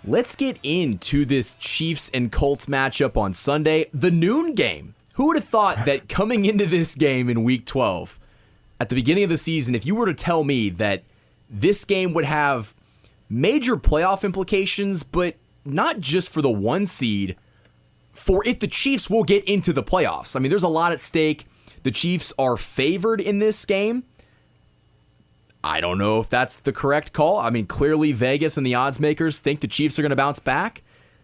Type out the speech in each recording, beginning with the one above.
Let's get into this Chiefs and Colts matchup on Sunday, the noon game. Who would have thought that coming into this game in Week 12, at the beginning of the season, if you were to tell me that this game would have major playoff implications, but not just for the 1 seed, for if the Chiefs will get into the playoffs. I mean, there's a lot at stake. The Chiefs are favored in this game. I don't know if that's the correct call. I mean, clearly Vegas and the odds makers think the Chiefs are going to bounce back.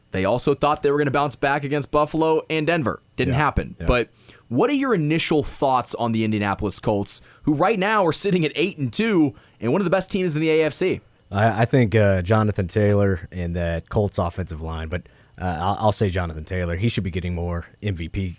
They also thought they were going to bounce back against Buffalo and Denver. Didn't happen. Yeah. But what are your initial thoughts on the Indianapolis Colts, who right now are sitting at 8-2 and one of the best teams in the AFC? I think Jonathan Taylor and that Colts offensive line, but I'll say Jonathan Taylor. He should be getting more MVP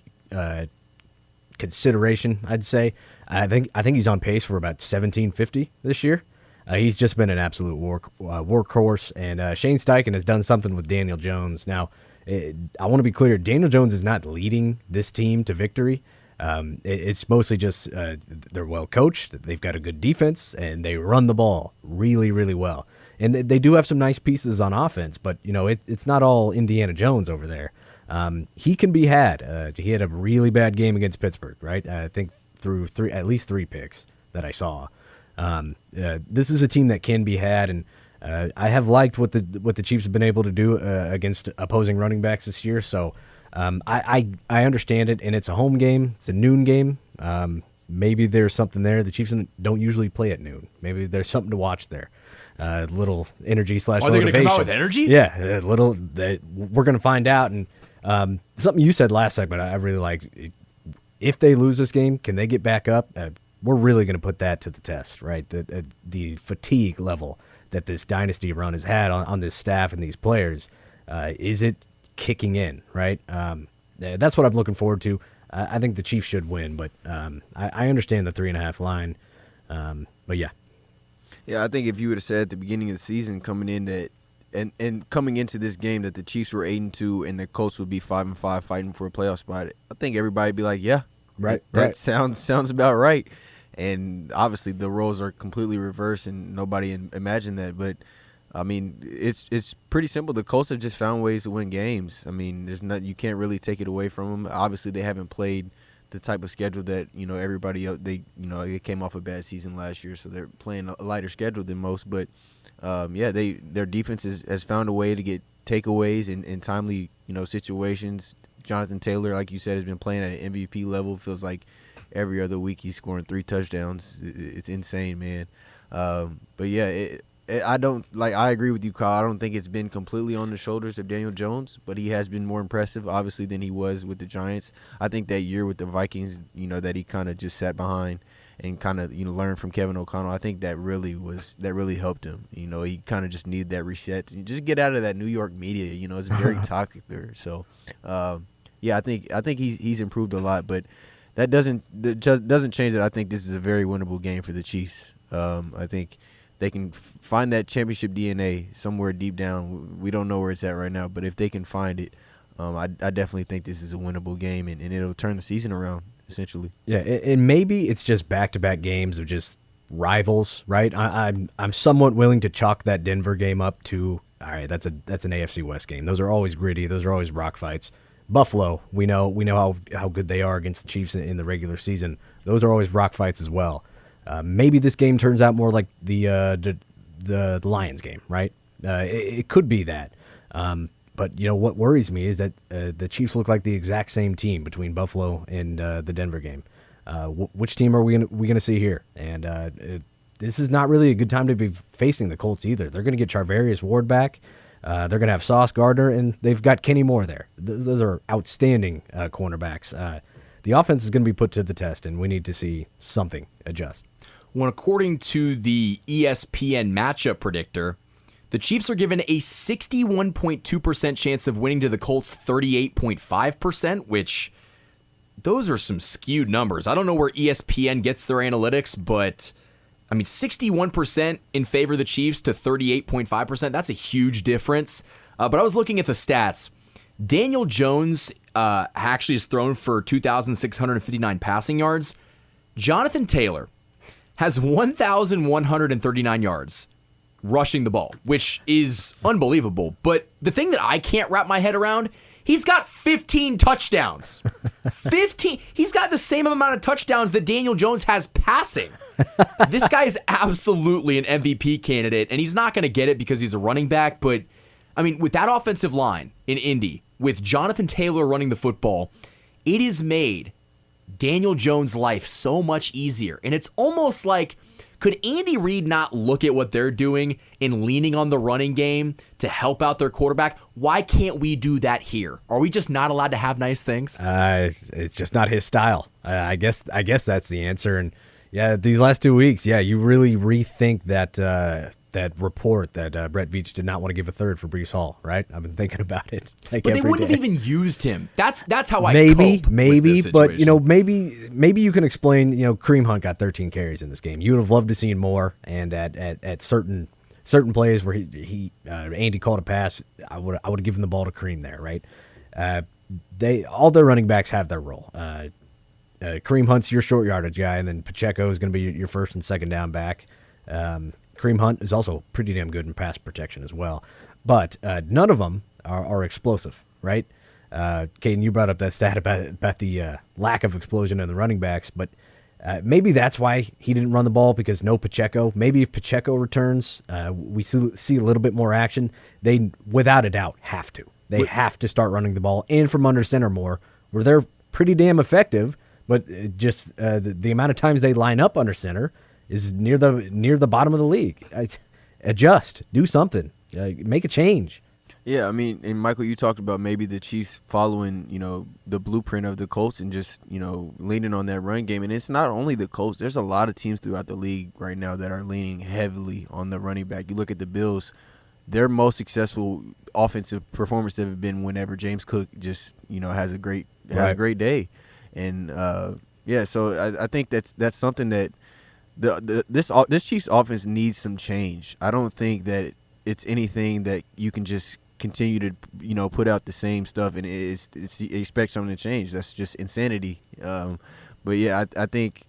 consideration, I'd say. I think he's on pace for about 1,750 this year. He's just been an absolute workhorse, and Shane Steichen has done something with Daniel Jones. Now, I want to be clear, Daniel Jones is not leading this team to victory. It's mostly just they're well coached, they've got a good defense, and they run the ball really, really well. And they do have some nice pieces on offense, but it's not all Indiana Jones over there. He can be had. He had a really bad game against Pittsburgh, right? I think through at least 3 picks that I saw. This is a team that can be had, and I have liked what the Chiefs have been able to do against opposing running backs this year. So I understand it, and it's a home game. It's a noon game. Maybe there's something there. The Chiefs don't usually play at noon. Maybe there's something to watch there. Little energy / motivation. Are they going to come out with energy? Yeah, we're going to find out. And something you said last segment I really liked. If they lose this game, can they get back up? We're really going to put that to the test, right? The fatigue level that this dynasty run has had on this staff and these players, is it kicking in, right? That's what I'm looking forward to. I think the Chiefs should win, but I understand the 3.5 line. But yeah. Yeah, I think if you would have said at the beginning of the season coming in that and coming into this game that the Chiefs were 8-2 and the Colts would be 5-5 fighting for a playoff spot, I think everybody'd be like, yeah, that sounds about right. And obviously the roles are completely reversed, and nobody imagined that. But I mean, it's pretty simple. The Colts have just found ways to win games. I mean, you can't really take it away from them. Obviously, they haven't played the type of schedule that everybody else. They came off a bad season last year, so they're playing a lighter schedule than most. But their defense has found a way to get takeaways in timely situations. Jonathan Taylor, like you said, has been playing at an MVP level. Feels like every other week he's scoring 3 touchdowns. It's insane, man. But yeah, I agree with you, Kyle. I don't think it's been completely on the shoulders of Daniel Jones, but he has been more impressive, obviously, than he was with the Giants. I think that year with the Vikings, that he kind of just sat behind and kind of learned from Kevin O'Connell. I think that really helped him. He kind of just needed that reset. Just get out of that New York media. It's very toxic there. So, I think he's improved a lot, but that doesn't change that I think this is a very winnable game for the Chiefs. I think they can find that championship DNA somewhere deep down. We don't know where it's at right now, but if they can find it, I definitely think this is a winnable game, and it'll turn the season around, essentially. Yeah, and maybe it's just back-to-back games of just rivals, right? I'm somewhat willing to chalk that Denver game up to, all right, that's an AFC West game. Those are always gritty. Those are always rock fights. Buffalo, we know how good they are against the Chiefs in the regular season. Those are always rock fights as well. Maybe this game turns out more like the Lions game, right? It could be that. But what worries me is that the Chiefs look like the exact same team between Buffalo and the Denver game. Which team are we gonna see here? And this is not really a good time to be facing the Colts either. They're gonna get Charvarius Ward back. They're going to have Sauce Gardner, and they've got Kenny Moore there. Those are outstanding cornerbacks. The offense is going to be put to the test, and we need to see something adjust. Well, according to the ESPN matchup predictor, the Chiefs are given a 61.2% chance of winning to the Colts' 38.5%, which those are some skewed numbers. I don't know where ESPN gets their analytics, but 61% in favor of the Chiefs to 38.5%. That's a huge difference. But I was looking at the stats. Daniel Jones actually has thrown for 2,659 passing yards. Jonathan Taylor has 1,139 yards. rushing the ball, which is unbelievable. But the thing that I can't wrap my head around, he's got 15 touchdowns. 15. He's got the same amount of touchdowns that Daniel Jones has passing. This guy is absolutely an MVP candidate, and he's not going to get it because he's a running back. But, I mean, with that offensive line in Indy, with Jonathan Taylor running the football, it has made Daniel Jones' life so much easier. And it's almost like, could Andy Reid not look at what they're doing and leaning on the running game to help out their quarterback? Why can't we do that here? Are we just not allowed to have nice things? It's just not his style. I guess that's the answer. And yeah, these last 2 weeks, you really rethink that report that Brett Veach did not want to give a third for Breece Hall, right? I've been thinking about it. But they wouldn't have even used him. That's how I maybe, cope with this but situation. maybe you can explain. Kareem Hunt got 13 carries in this game. You would have loved to see more, and at certain plays where Andy called a pass, I would have given the ball to Kareem there, right? All their running backs have their role. Kareem Hunt's your short yardage guy, and then Pacheco is going to be your first and second down back. Kareem Hunt is also pretty damn good in pass protection as well. But none of them are explosive, right? Caden, you brought up that stat about the lack of explosion in the running backs, but maybe that's why he didn't run the ball, because no Pacheco. Maybe if Pacheco returns, we see a little bit more action. They, without a doubt, have to. They have to start running the ball in from under center more, where they're pretty damn effective, but just the amount of times they line up under center is near the bottom of the league. Adjust, do something, make a change. Yeah, I mean, and Michael, you talked about maybe the Chiefs following, the blueprint of the Colts and just, leaning on that run game. And it's not only the Colts. There's a lot of teams throughout the league right now that are leaning heavily on the running back. You look at the Bills, their most successful offensive performance have been whenever James Cook just, has a great day. And so I think that's something that this Chiefs offense needs some change. I don't think that it's anything that you can just continue to put out the same stuff and expect something to change. That's just insanity. But yeah, I think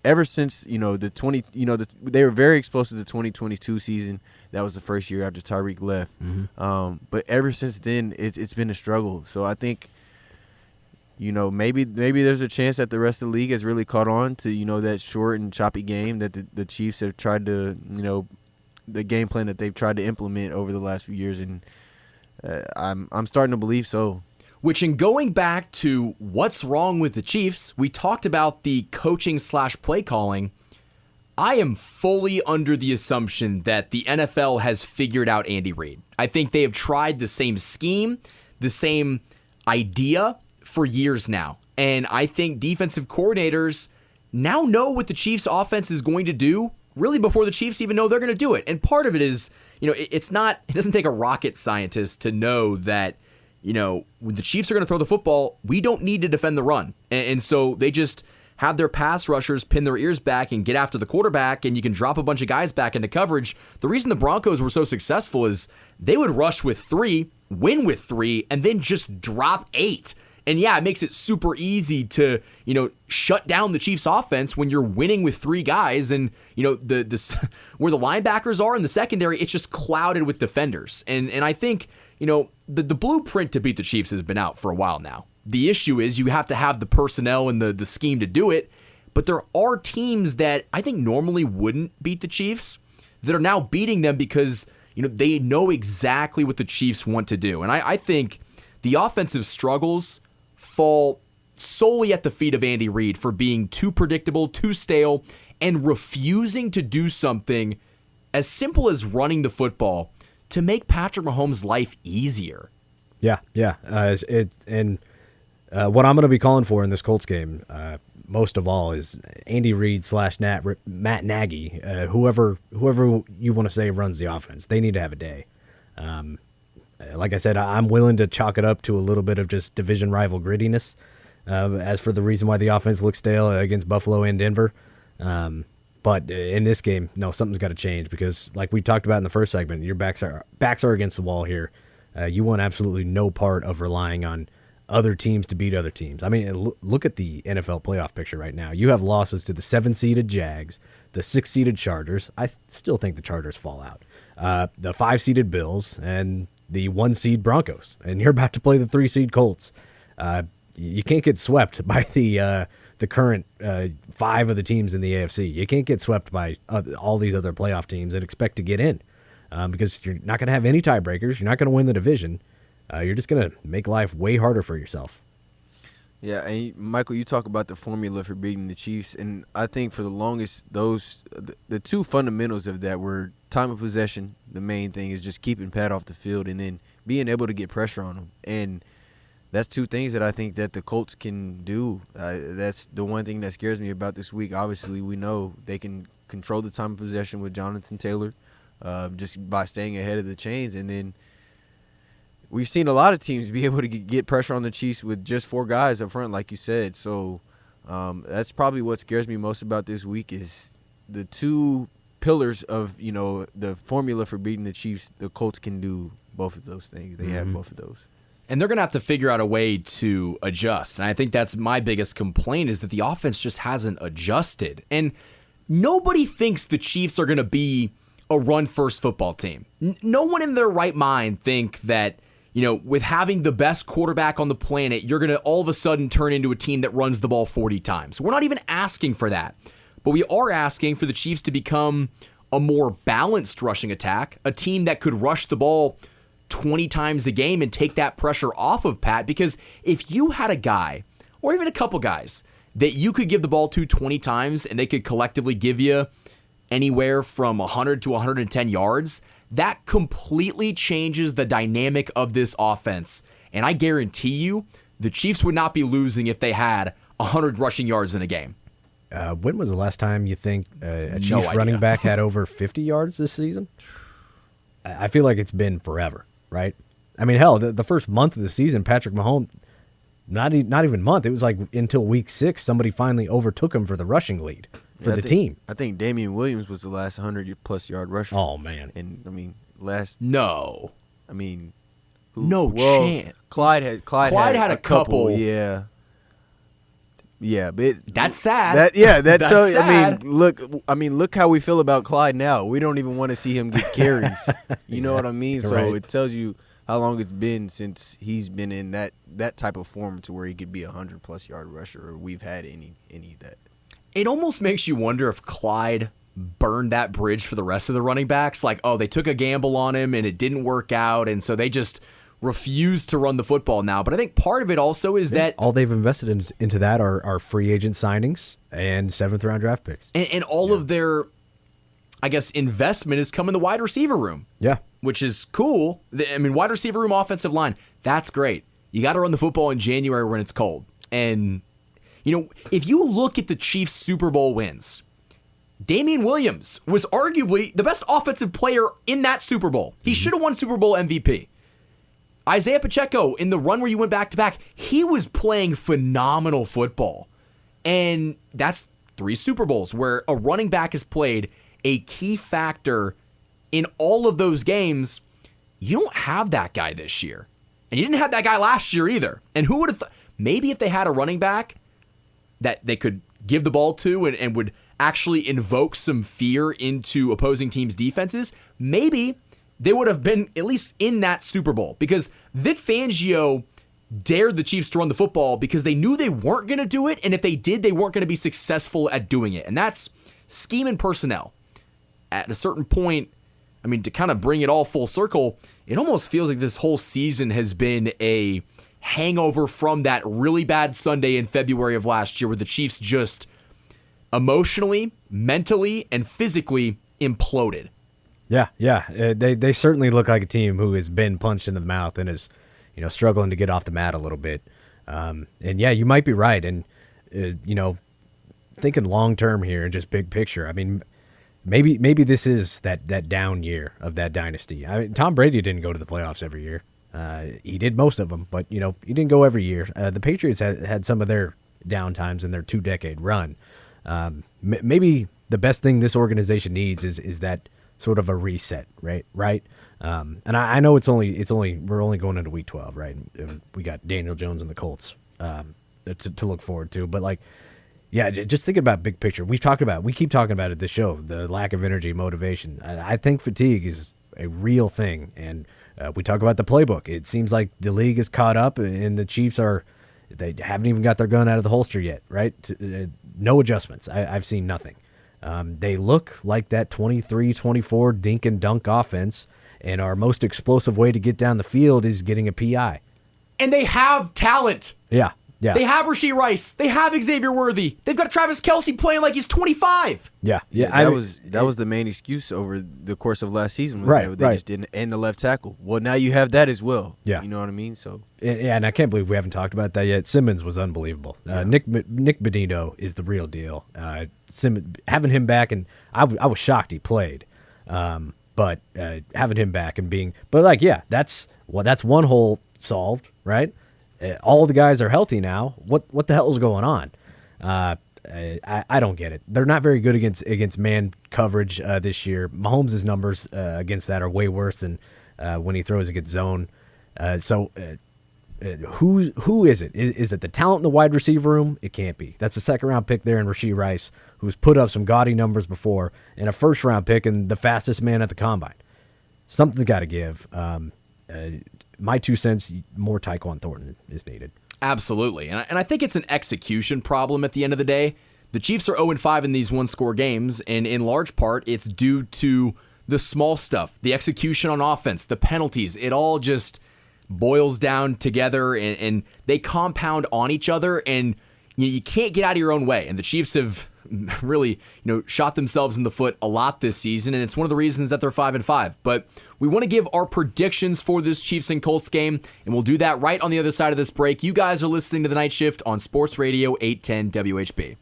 ever since they were very exposed to the 2022 season. That was the first year after Tyreek left. Mm-hmm. But ever since then, it's been a struggle. So I think, maybe there's a chance that the rest of the league has really caught on to, that short and choppy game that the Chiefs have tried to, the game plan that they've tried to implement over the last few years. And I'm starting to believe so. Which, in going back to what's wrong with the Chiefs, we talked about the coaching/play calling. I am fully under the assumption that the NFL has figured out Andy Reid. I think they have tried the same scheme, the same idea for years now. And I think defensive coordinators now know what the Chiefs offense is going to do really before the Chiefs even know they're going to do it. And part of it is, it doesn't take a rocket scientist to know that, when the Chiefs are going to throw the football, we don't need to defend the run. And so they just have their pass rushers pin their ears back and get after the quarterback, and you can drop a bunch of guys back into coverage. The reason the Broncos were so successful is they would rush with 3, win with 3, and then just drop 8. And yeah, it makes it super easy to, shut down the Chiefs offense when you're winning with 3 guys. And, the where the linebackers are in the secondary, it's just clouded with defenders. And I think, the blueprint to beat the Chiefs has been out for a while now. The issue is you have to have the personnel and the scheme to do it. But there are teams that I think normally wouldn't beat the Chiefs that are now beating them because, they know exactly what the Chiefs want to do. And I think the offensive struggles fall solely at the feet of Andy Reid for being too predictable, too stale, and refusing to do something as simple as running the football to make Patrick Mahomes' life easier. Yeah. What I'm going to be calling for in this Colts game, most of all, is Andy Reid / Matt Nagy, whoever you want to say runs the offense. They need to have a day. Like I said, I'm willing to chalk it up to a little bit of just division rival grittiness. As for the reason why the offense looks stale against Buffalo and Denver. But in this game, no, something's got to change because, like we talked about in the first segment, your backs are against the wall here. You want absolutely no part of relying on other teams to beat other teams. I mean, look at the NFL playoff picture right now. You have losses to the 7-seeded Jags, the 6-seeded Chargers. I still think the Chargers fall out. the 5-seeded Bills and the 1-seed Broncos, and you're about to play the 3-seed Colts. You can't get swept by the current 5 of the teams in the AFC. You can't get swept by all these other playoff teams and expect to get in because you're not going to have any tiebreakers. You're not going to win the division. You're just going to make life way harder for yourself. Yeah, and Michael, you talk about the formula for beating the Chiefs, and I think for the longest, the two fundamentals of that were time of possession. The main thing is just keeping Pat off the field, and then being able to get pressure on him. And that's two things that I think that the Colts can do. That's the one thing that scares me about this week. Obviously, we know they can control the time of possession with Jonathan Taylor just by staying ahead of the chains, and then we've seen a lot of teams be able to get pressure on the Chiefs with just 4 guys up front, like you said. So that's probably what scares me most about this week is the two pillars of, the formula for beating the Chiefs. The Colts can do both of those things. They have both of those. And they're going to have to figure out a way to adjust. And I think that's my biggest complaint is that the offense just hasn't adjusted. And nobody thinks the Chiefs are going to be a run-first football team. No one in their right mind think that, with having the best quarterback on the planet, you're going to all of a sudden turn into a team that runs the ball 40 times. We're not even asking for that. But we are asking for the Chiefs to become a more balanced rushing attack, a team that could rush the ball 20 times a game and take that pressure off of Pat. Because if you had a guy, or even a couple guys, that you could give the ball to 20 times and they could collectively give you anywhere from 100 to 110 yards, that completely changes the dynamic of this offense. And I guarantee you, the Chiefs would not be losing if they had 100 rushing yards in a game. When was the last time you think a Chiefs running back had over 50 yards this season? I feel like it's been forever, right? I mean, hell, the first month of the season, Patrick Mahomes, not even month, it was like until week 6, somebody finally overtook him for the rushing lead for the team. I think Damian Williams was the last 100-plus yard rusher. Oh, man. And, No. Chance. Clyde had a couple. Yeah. Yeah, but that's sad. That's sad. Look how we feel about Clyde now. We don't even want to see him get carries. You know what I mean? So right. It tells you how long it's been since he's been in that type of form to where he could be a 100-plus yard rusher, or we've had any of that. It almost makes you wonder if Clyde burned that bridge for the rest of the running backs. Like, they took a gamble on him and it didn't work out, and so they just refuse to run the football now. But I think part of it also is that all they've invested into that are free agent signings and 7th-round draft picks. And all of their, I guess, investment has come in the wide receiver room. Yeah. Which is cool. Wide receiver room, offensive line, that's great. You got to run the football in January when it's cold. And, if you look at the Chiefs' Super Bowl wins, Damian Williams was arguably the best offensive player in that Super Bowl. He should have won Super Bowl MVP. Isaiah Pacheco, in the run where you went back-to-back, he was playing phenomenal football. And that's 3 Super Bowls where a running back has played a key factor in all of those games. You don't have that guy this year. And you didn't have that guy last year either. And who would have maybe if they had a running back that they could give the ball to and would actually invoke some fear into opposing teams' defenses, maybe they would have been at least in that Super Bowl, because Vic Fangio dared the Chiefs to run the football because they knew they weren't going to do it, and if they did, they weren't going to be successful at doing it. And that's scheme and personnel. At a certain point, to kind of bring it all full circle, it almost feels like this whole season has been a hangover from that really bad Sunday in February of last year where the Chiefs just emotionally, mentally, and physically imploded. Yeah. They certainly look like a team who has been punched in the mouth and is, struggling to get off the mat a little bit. And yeah, you might be right. And, thinking long term here and just big picture, maybe this is that down year of that dynasty. Tom Brady didn't go to the playoffs every year. He did most of them, but, he didn't go every year. The Patriots had some of their down times in their 2-decade run. Maybe the best thing this organization needs is that sort of a reset, right? And I know we're only going into week 12, right? And we got Daniel Jones and the Colts to look forward to, but just thinking about big picture. We keep talking about it this show, the lack of energy, motivation. I think fatigue is a real thing. And we talk about the playbook. It seems like the league is caught up, and the Chiefs they haven't even got their gun out of the holster yet, right? No adjustments. I've seen nothing. They look like that 23-24 dink and dunk offense, and our most explosive way to get down the field is getting a PI. And they have talent. Yeah. They have Rashee Rice. They have Xavier Worthy. They've got Travis Kelce playing like he's 25. Yeah. That was the main excuse over the course of last season. They just didn't end the left tackle. Well, now you have that as well. Yeah. You know what I mean? So yeah, and I can't believe we haven't talked about that yet. Simmons was unbelievable. Nick Benino is the real deal. Having him back, and I was shocked he played. But having him back and that's one hole solved, right? All the guys are healthy now. What the hell is going on? I don't get it. They're not very good against man coverage this year. Mahomes' numbers against that are way worse than when he throws against zone. Who is it? Is it the talent in the wide receiver room? It can't be. That's a second-round pick there in Rashee Rice, who's put up some gaudy numbers before, and a first-round pick and the fastest man at the combine. Something's got to give. My 2 cents, more Tyquan Thornton is needed. Absolutely. And I think it's an execution problem at the end of the day. The Chiefs are 0-5 in these one-score games, and in large part, it's due to the small stuff, the execution on offense, the penalties. It all just boils down together, and they compound on each other, and you can't get out of your own way. And the Chiefs have really, shot themselves in the foot a lot this season, and it's one of the reasons that they're 5-5. But we want to give our predictions for this Chiefs and Colts game, and we'll do that right on the other side of this break. You guys are listening to The Night Shift on Sports Radio 810 WHB.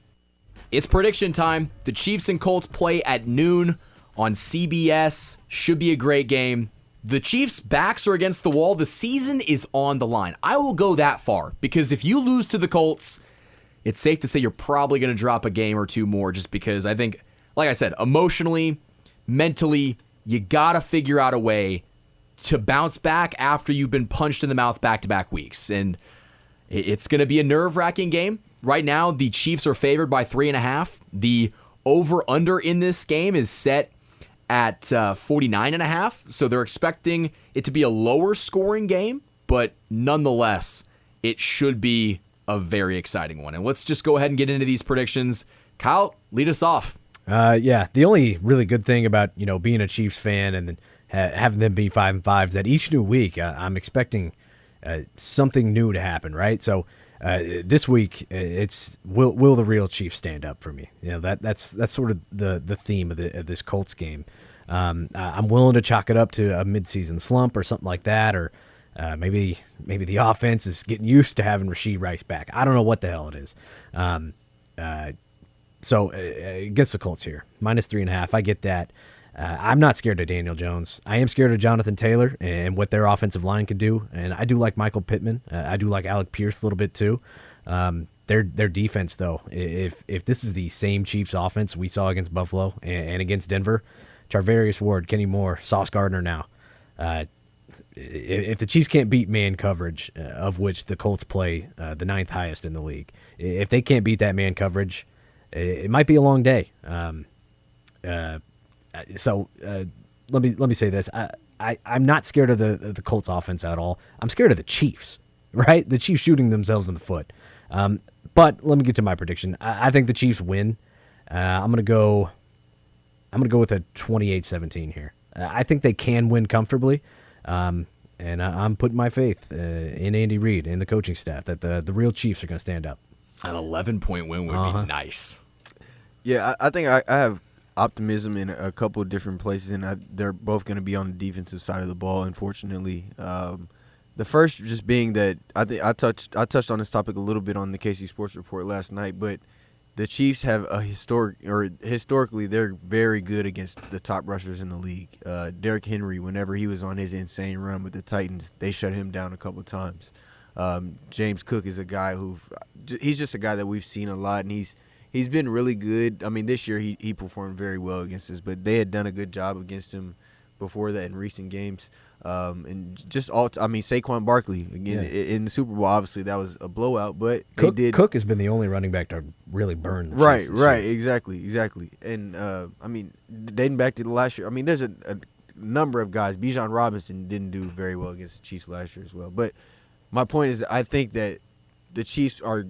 It's prediction time. The Chiefs and Colts play at noon on CBS. Should be a great game. The Chiefs' backs are against the wall. The season is on the line. I will go that far, because if you lose to the Colts, it's safe to say you're probably going to drop a game or two more, just because I think, like I said, emotionally, mentally, you got to figure out a way to bounce back after you've been punched in the mouth back-to-back weeks. And it's going to be a nerve-wracking game. Right now, the Chiefs are favored by 3.5. The over-under in this game is set at 49.5. So they're expecting it to be a lower-scoring game, but nonetheless, it should be a very exciting one. And let's just go ahead and get into these predictions. Kyle, lead us off. The only really good thing about being a Chiefs fan and then having them be 5-5 is that each new week I'm expecting something new to happen, right? So this week it's will the real Chiefs stand up for me? That's sort of the theme of this Colts game. I'm willing to chalk it up to a midseason slump or something like that, or maybe the offense is getting used to having Rashee Rice back. I don't know what the hell it is. So against the Colts here, -3.5. I get that. I'm not scared of Daniel Jones. I am scared of Jonathan Taylor and what their offensive line can do. And I do like Michael Pittman. I do like Alec Pierce a little bit too. Their defense, though, if this is the same Chiefs offense we saw against Buffalo and against Denver, Charvarius Ward, Kenny Moore, Sauce Gardner now. If the Chiefs can't beat man coverage, of which the Colts play the 9th highest in the league, if they can't beat that man coverage, it might be a long day. So let me say this: I'm not scared of the Colts offense at all. I'm scared of the Chiefs, right? The Chiefs shooting themselves in the foot. But let me get to my prediction. I think the Chiefs win. I'm gonna go with a 28-17 here. I think they can win comfortably. And I'm putting my faith in Andy Reid and the coaching staff that the real Chiefs are going to stand up. An 11-point win would be nice. Yeah, I think I have optimism in a couple of different places, and they're both going to be on the defensive side of the ball, unfortunately. The first just being that I touched on this topic a little bit on the KC Sports Report last night, but the Chiefs have historically they're very good against the top rushers in the league. Derrick Henry, whenever he was on his insane run with the Titans, they shut him down a couple of times. James Cook is a guy he's just a guy that we've seen a lot, and he's been really good. I mean, this year he performed very well against us, but they had done a good job against him before that in recent games. And just Saquon Barkley again in the Super Bowl. Obviously, that was a blowout, but Cook has been the only running back to really burn. The right, exactly. And dating back to the last year, there's a number of guys. Bijan Robinson didn't do very well against the Chiefs last year as well. But my point is, I think that the Chiefs are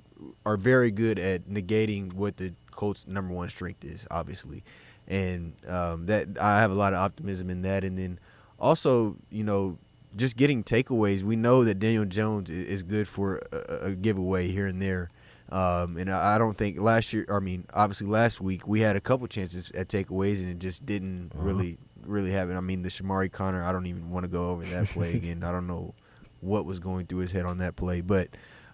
very good at negating what the Colts' number one strength is, obviously, and that I have a lot of optimism in that. And then also, just getting takeaways. We know that Daniel Jones is good for a giveaway here and there. And I don't think obviously last week we had a couple chances at takeaways and it just didn't really happen. I mean, the Shamari Connor, I don't even want to go over that play again. I don't know what was going through his head on that play. But,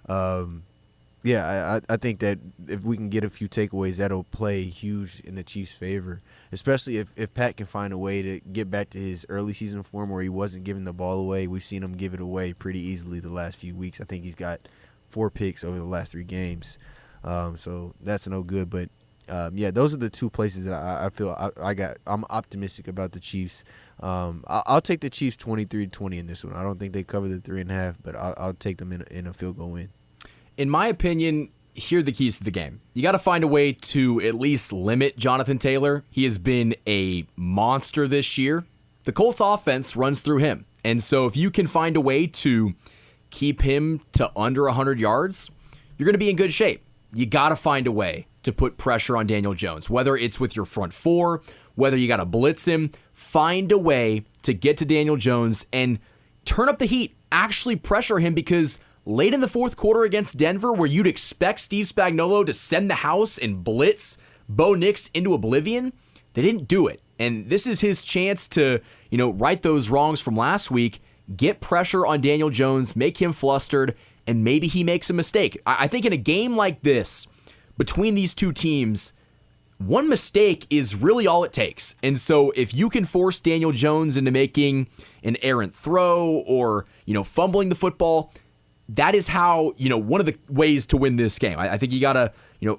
I think that if we can get a few takeaways, that'll play huge in the Chiefs' favor, especially if Pat can find a way to get back to his early season form where he wasn't giving the ball away. We've seen him give it away pretty easily the last few weeks. I think he's got 4 picks over the last 3 games. So that's no good. But, those are the 2 places that I feel I'm optimistic about the Chiefs. I'll take the Chiefs 23-20 in this one. I don't think they cover the 3.5, but I'll take them in a field goal win. In my opinion, here are the keys to the game. You got to find a way to at least limit Jonathan Taylor. He has been a monster this year. The Colts offense runs through him. And so if you can find a way to keep him to under 100 yards, you're going to be in good shape. You got to find a way to put pressure on Daniel Jones, whether it's with your front 4, whether you got to blitz him. Find a way to get to Daniel Jones and turn up the heat. Actually pressure him, because late in the fourth quarter against Denver, where you'd expect Steve Spagnuolo to send the house and blitz Bo Nix into oblivion, they didn't do it. And this is his chance to, right those wrongs from last week, get pressure on Daniel Jones, make him flustered, and maybe he makes a mistake. I think in a game like this, between these 2 teams, one mistake is really all it takes. And so if you can force Daniel Jones into making an errant throw or, fumbling the football, that is how, one of the ways to win this game. I think you got to,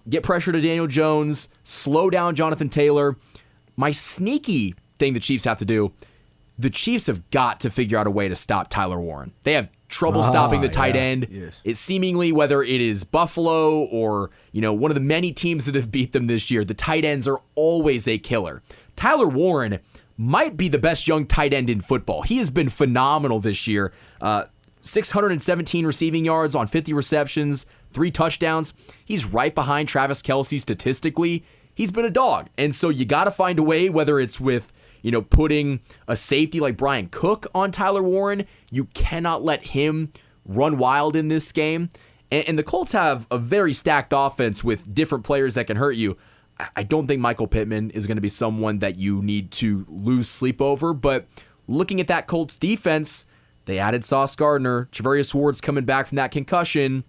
get pressure to Daniel Jones, slow down Jonathan Taylor. My sneaky thing the Chiefs have to do, the Chiefs have got to figure out a way to stop Tyler Warren. They have trouble stopping the tight end. Yes. It's seemingly, whether it is Buffalo or, one of the many teams that have beat them this year, the tight ends are always a killer. Tyler Warren might be the best young tight end in football. He has been phenomenal this year. 617 receiving yards on 50 receptions, 3 touchdowns. He's right behind Travis Kelce statistically. He's been a dog. And so you got to find a way, whether it's with, putting a safety like Brian Cook on Tyler Warren. You cannot let him run wild in this game. And the Colts have a very stacked offense with different players that can hurt you. I don't think Michael Pittman is going to be someone that you need to lose sleep over. But looking at that Colts defense, they added Sauce Gardner. Charvarius Ward's coming back from that concussion.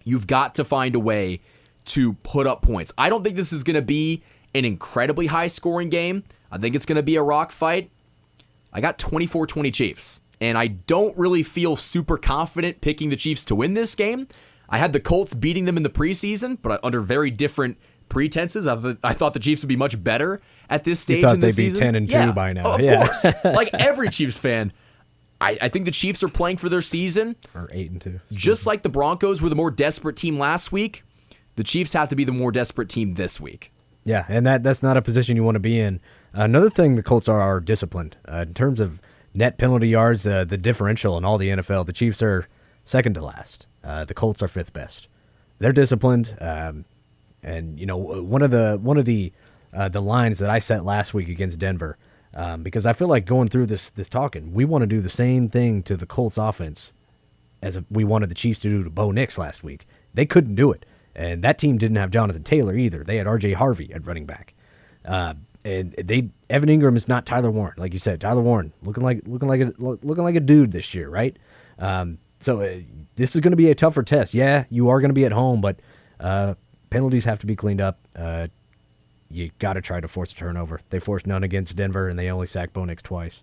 You've got to find a way to put up points. I don't think this is going to be an incredibly high-scoring game. I think it's going to be a rock fight. I got 24-20 Chiefs, and I don't really feel super confident picking the Chiefs to win this game. I had the Colts beating them in the preseason, but under very different pretenses. I thought the Chiefs would be much better at this stage in the season. You thought they'd be 10-2 by now. Of course. Like every Chiefs fan. I think the Chiefs are playing for their season. Or 8-2. Just like the Broncos were the more desperate team last week, the Chiefs have to be the more desperate team this week. Yeah, and that's not a position you want to be in. Another thing the Colts are disciplined. In terms of net penalty yards, the differential in all the NFL, the Chiefs are second to last. The Colts are 5th best. They're disciplined, and one of the lines that I set last week against Denver, because I feel like going through this talking, we want to do the same thing to the Colts offense as we wanted the Chiefs to do to Bo Nix last week. They couldn't do it, and that team didn't have Jonathan Taylor either. They had R.J. Harvey at running back, and Evan Ingram is not Tyler Warren, like you said. Tyler Warren looking like a dude this year, right? So this is going to be a tougher test. Yeah, you are going to be at home, but penalties have to be cleaned up. You got to try to force a turnover. They forced none against Denver, and they only sacked Bo Nix twice.